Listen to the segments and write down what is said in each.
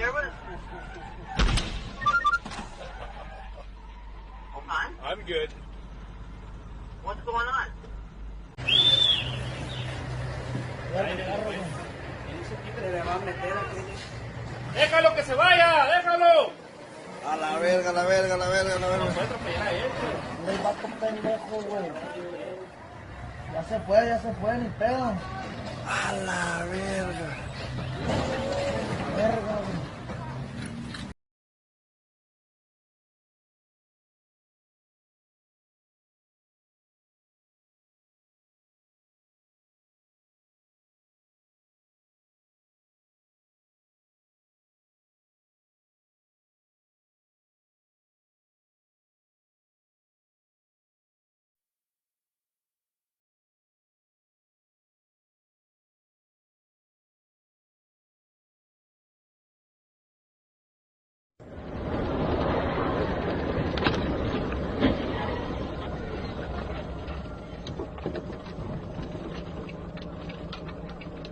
service? Okay. I'm good. What's going on? ¡Déjalo que se vaya! ¡Déjalo! A la verga, a la verga, a la verga, a la verga. El vato pendejo, güey. Ya se fue, ni pedo. A la verga. Verga, güey.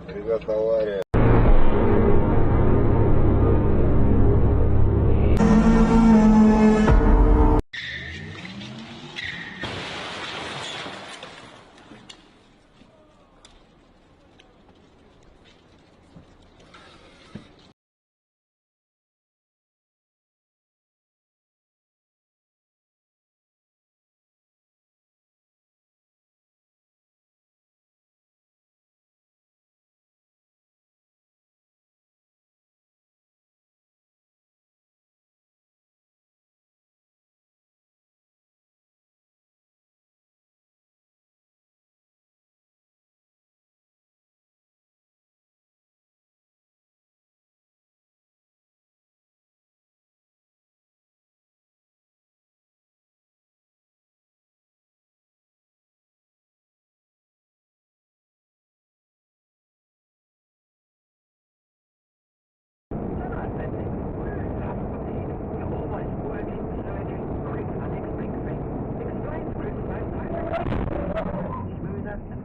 Ребята, авария.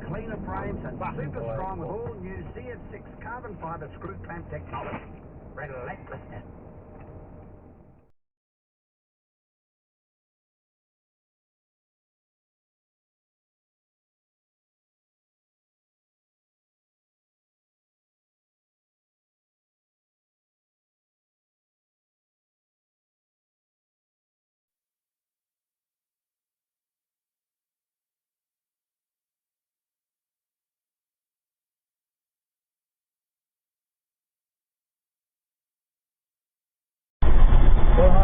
Cleaner frames and super strong with all new ZF6 carbon fibre screw clamp technology. Relentlessness. Suena.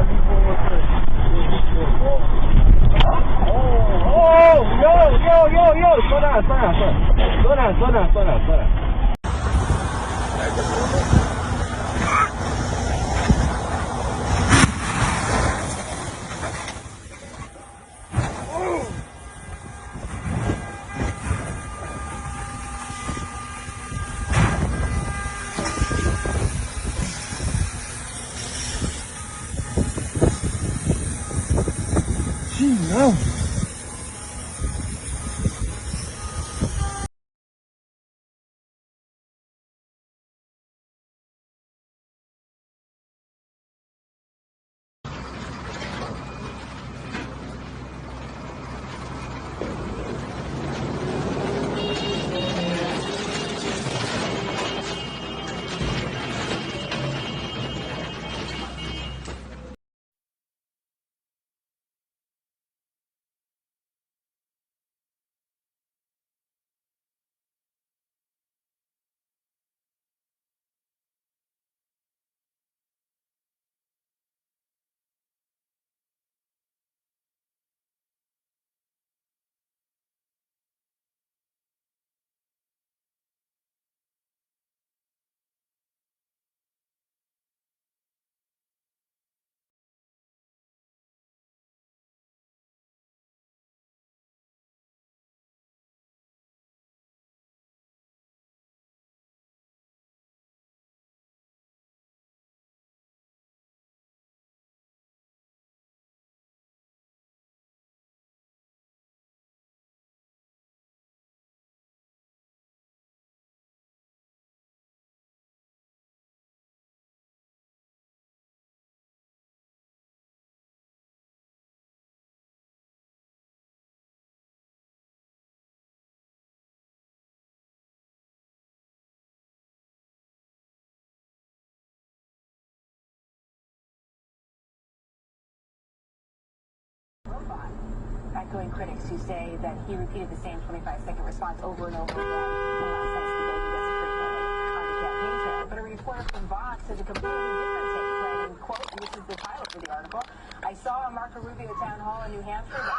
Não. echoing critics who say that he repeated the same 25-second response over and over again in last night's debate. He doesn't frequently on the campaign trail. But a reporter from Vox has a completely different take, writing, quote, and this is the title for the article, I saw Marco Rubio town hall in New Hampshire.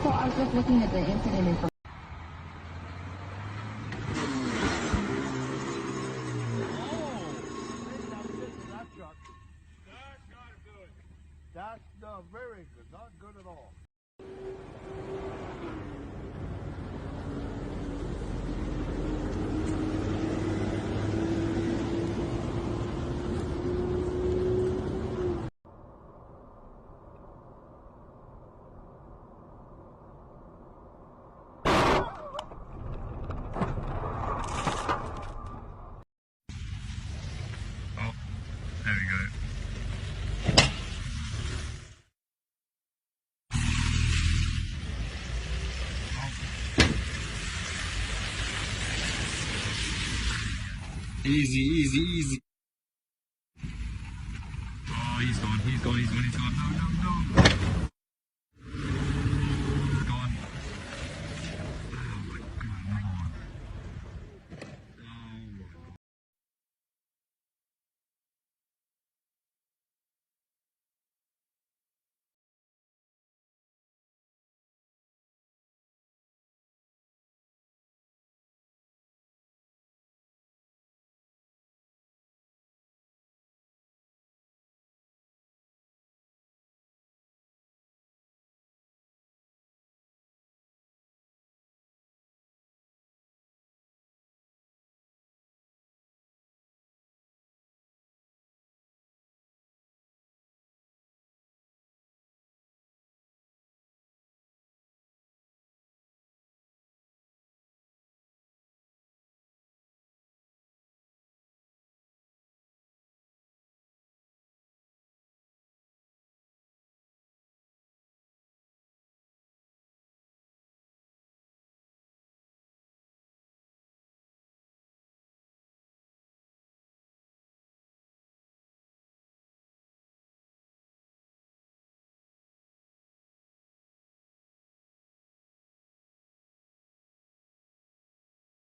So I was just looking at the incident information. That's not very good. Not good at all. There we go. Easy, easy, easy. Oh, he's gone. No, no, no.